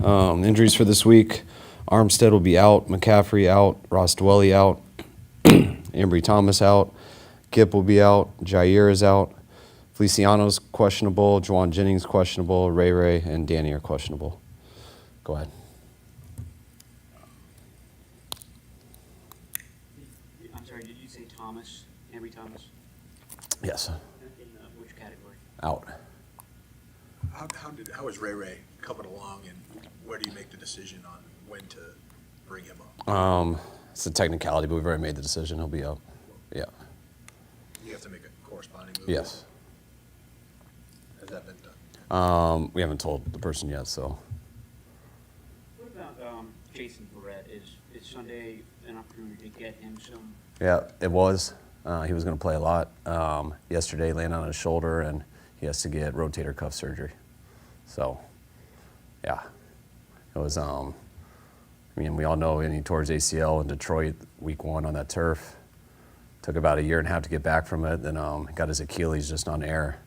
Injuries for this week. Armstead will be out. McCaffrey out. Ross Dwelly out. Ambry Thomas out. Kip will be out. Jair is out. Feliciano's questionable. Juwan Jennings questionable. Ray and Danny are questionable. Go ahead. I'm sorry, did you say Thomas? Ambry Thomas? Yes. In which category? Out. How is Ray coming along, and where do you make the decision on when to bring him up? It's a technicality, but we've already made the decision. He'll be out. Yeah. You have to make a corresponding move? Yes. Has that been done? We haven't told the person yet, so. What about Jason Verrett? Is Sunday an opportunity to get him some? Yeah, it was. He was going to play a lot. Yesterday, landed on his shoulder, and he has to get rotator cuff surgery. So, yeah, it was. We all know he tore his ACL in Detroit week 1 on that turf. Took about 1.5 years to get back from it. Then got his Achilles just on air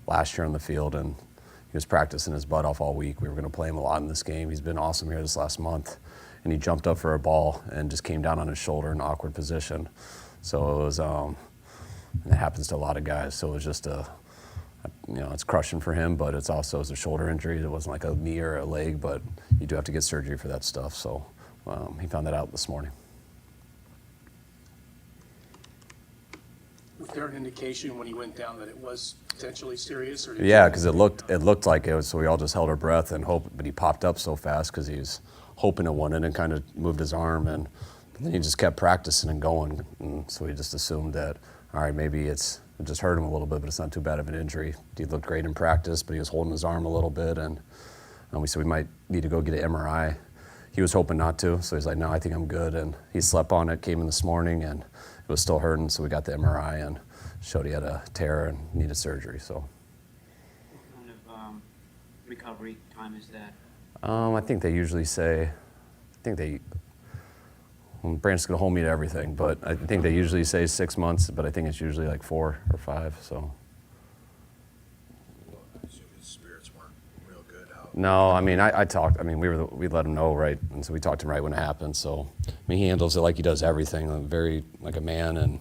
last year on the field, and he was practicing his butt off all week. We were going to play him a lot in this game. He's been awesome here this last month, and he jumped up for a ball and just came down on his shoulder in an awkward position. So it was. It happens to a lot of guys. So it was just it's crushing for him, but it's also a shoulder injury. It wasn't like a knee or a leg, but you do have to get surgery for that stuff. So he found that out this morning. Was there an indication when he went down that it was potentially serious? Or Yeah, because it looked like it was. So we all just held our breath and hoped, but he popped up so fast because he was hoping it wouldn't and kind of moved his arm, and then he just kept practicing and going. And so we just assumed that, all right, maybe it just hurt him a little bit, but it's not too bad of an injury. He looked great in practice, but he was holding his arm a little bit, and we said we might need to go get an MRI. He was hoping not to, so he's like, no, I think I'm good. And he slept on it, came in this morning, and it was still hurting, so we got the MRI and showed he had a tear and needed surgery. So. What kind of recovery time is that? I think they usually say, Brandon's gonna hold me to everything, but I think they usually say 6 months, but I think it's usually like 4 or 5, so. Well, I assume his spirits weren't real good. No, I talked, we let him know, right, and so we talked to him right when it happened, so, he handles it like he does everything, very, like a man,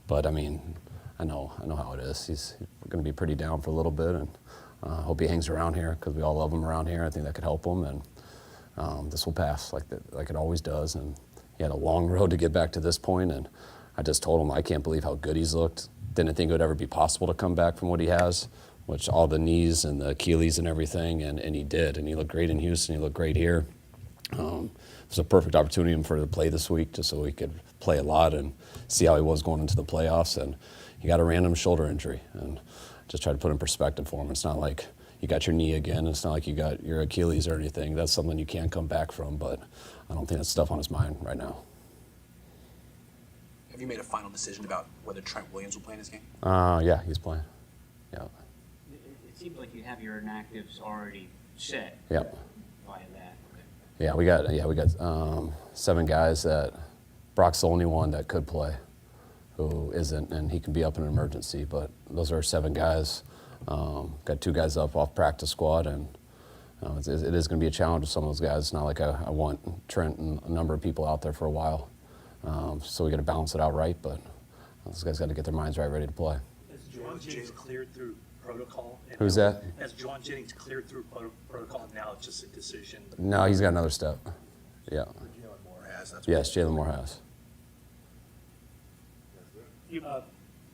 but I know how it is. He's gonna be pretty down for a little bit, and hope he hangs around here, because we all love him around here. I think that could help him, and this will pass like it always does, and he had a long road to get back to this point, and I just told him I can't believe how good he's looked. Didn't think it would ever be possible to come back from what he has, which all the knees and the Achilles and everything, and he did, and he looked great in Houston. He looked great here. It was a perfect opportunity for him to play this week, just so he could play a lot and see how he was going into the playoffs. And he got a random shoulder injury, and just try to put in perspective for him. It's not like you got your knee again. It's not like you got your Achilles or anything. That's something you can't come back from, but I don't think that's stuff on his mind right now. Have you made a final decision about whether Trent Williams will play in this game? Yeah, he's playing. Yeah. It seems like you have your inactives already set. Yep. Via that. Yeah, we got 7 guys that Brock's the only one that could play who isn't, and he can be up in an emergency, but those are 7 guys. Got 2 guys up off practice squad, and it is going to be a challenge with some of those guys. It's not like I want Trent and a number of people out there for a while, so we got to balance it out right, but those guys got to get their minds right, ready to play. Has Juwan Jennings cleared through protocol? Who's that? Has Juwan Jennings cleared through protocol, and now it's just a decision? No, he's got another step. Yeah. Jalen Moore has. That's Yes, Jalen Moore has.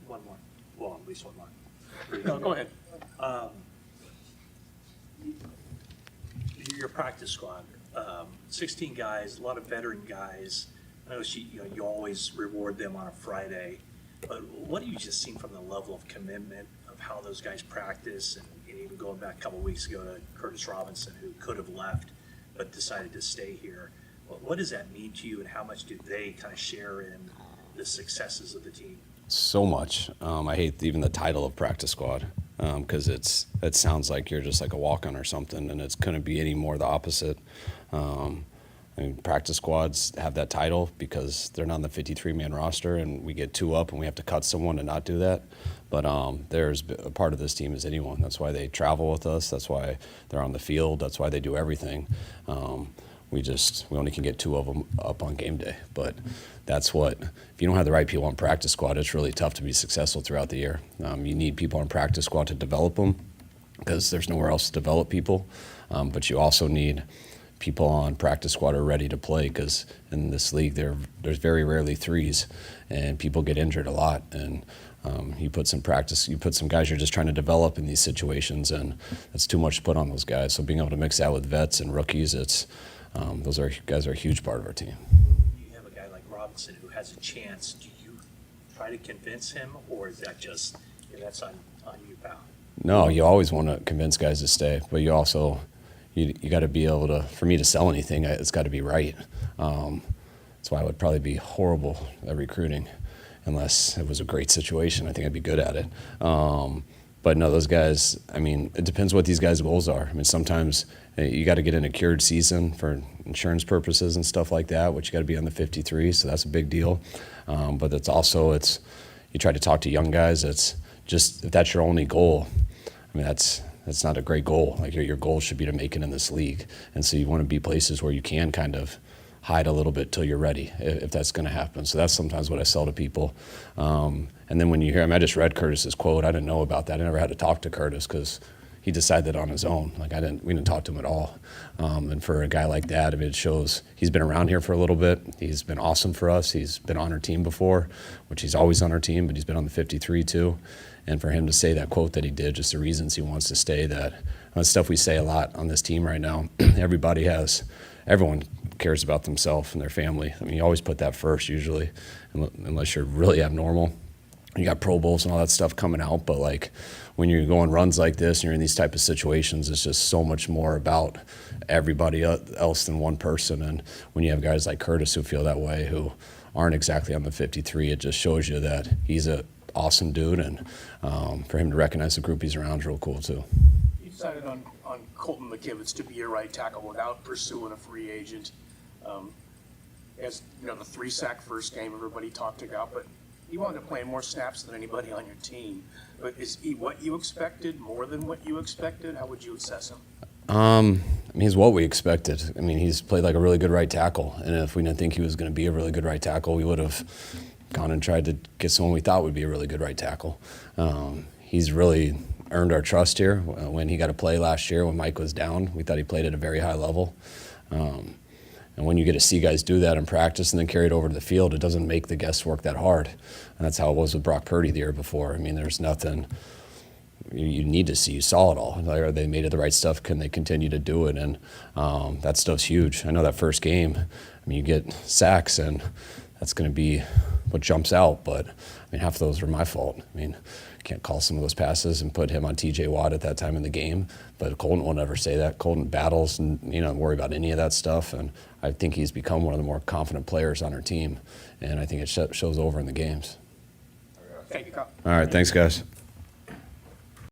One more. Well, at least one more. No, go ahead. Your practice squad, 16 guys, a lot of veteran guys. I know you always reward them on a Friday, but what have you just seen from the level of commitment of how those guys practice, and even going back a couple of weeks ago to Curtis Robinson, who could have left but decided to stay here? What does that mean to you, and how much do they kind of share in the successes of the team? So much. I hate even the title of practice squad, because it sounds like you're just like a walk-on or something, and it's couldn't be any more the opposite. I mean, practice squads have that title because they're not on the 53-man roster, and we get 2 up, and we have to cut someone to not do that. But there's a part of this team is anyone. That's why they travel with us. That's why they're on the field. That's why they do everything. We only can get 2 of them up on game day. But that's what, if you don't have the right people on practice squad, it's really tough to be successful throughout the year. You need people on practice squad to develop them because there's nowhere else to develop people. But you also need people on practice squad are ready to play because in this league there's very rarely threes, and people get injured a lot. And you put some guys you're just trying to develop in these situations, and it's too much to put on those guys. So being able to mix that with vets and rookies, those guys are a huge part of our team. You have a guy like Robinson who has a chance. Do you try to convince him, or is that just, that's on you, pal? No, you always want to convince guys to stay, but you also you got to be able to. For me to sell anything, it's got to be right. That's why I would probably be horrible at recruiting, unless it was a great situation. I think I'd be good at it. But no, those guys. I mean, it depends what these guys' goals are. I mean, sometimes you got to get in a cured season for insurance purposes and stuff like that, which you got to be on the 53. So that's a big deal. But it's you try to talk to young guys. It's just if that's your only goal. I mean, that's not a great goal. Like your goal should be to make it in this league, and so you want to be places where you can kind of hide a little bit till you're ready, if that's going to happen. So that's sometimes what I sell to people. And then when you hear, I just read Curtis's quote. I didn't know about that. I never had to talk to Curtis because he decided on his own. Like we didn't talk to him at all. And for a guy like that, I mean, it shows he's been around here for a little bit. He's been awesome for us. He's been on our team before, which he's always on our team, but he's been on the 53 too. And for him to say that quote that he did, just the reasons he wants to stay, that's stuff we say a lot on this team right now. Everyone cares about themselves and their family. I mean, you always put that first usually, unless you're really abnormal. You got Pro Bowls and all that stuff coming out, but like when you're going runs like this and you're in these type of situations, it's just so much more about everybody else than one person. And when you have guys like Curtis who feel that way, who aren't exactly on the 53, it just shows you that he's a awesome dude, and for him to recognize the group he's around is real cool too. You decided on Colton McKivitz to be your right tackle without pursuing a free agent. As you know, the 3-sack first game everybody talked about, but he wound up playing more snaps than anybody on your team. But is he what you expected, more than what you expected? How would you assess him? I mean, he's what we expected. I mean, he's played like a really good right tackle, and if we didn't think he was going to be a really good right tackle, we would have gone and tried to get someone we thought would be a really good right tackle. He's really earned our trust here. When he got to play last year when Mike was down, we thought he played at a very high level. And when you get to see guys do that in practice and then carry it over to the field, it doesn't make the guesswork that hard. And that's how it was with Brock Purdy the year before. I mean, there's nothing you need to see. You saw it all. Like, are they made of the right stuff? Can they continue to do it? And that stuff's huge. I know that first game, I mean, you get sacks, and that's going to be what jumps out. But, I mean, half of those were my fault. I mean, can't call some of those passes and put him on T.J. Watt at that time in the game. But Colton will never say that. Colton battles and, worry about any of that stuff. And I think he's become one of the more confident players on our team. And I think it shows over in the games. Thank you, Kyle. All right, thanks, guys.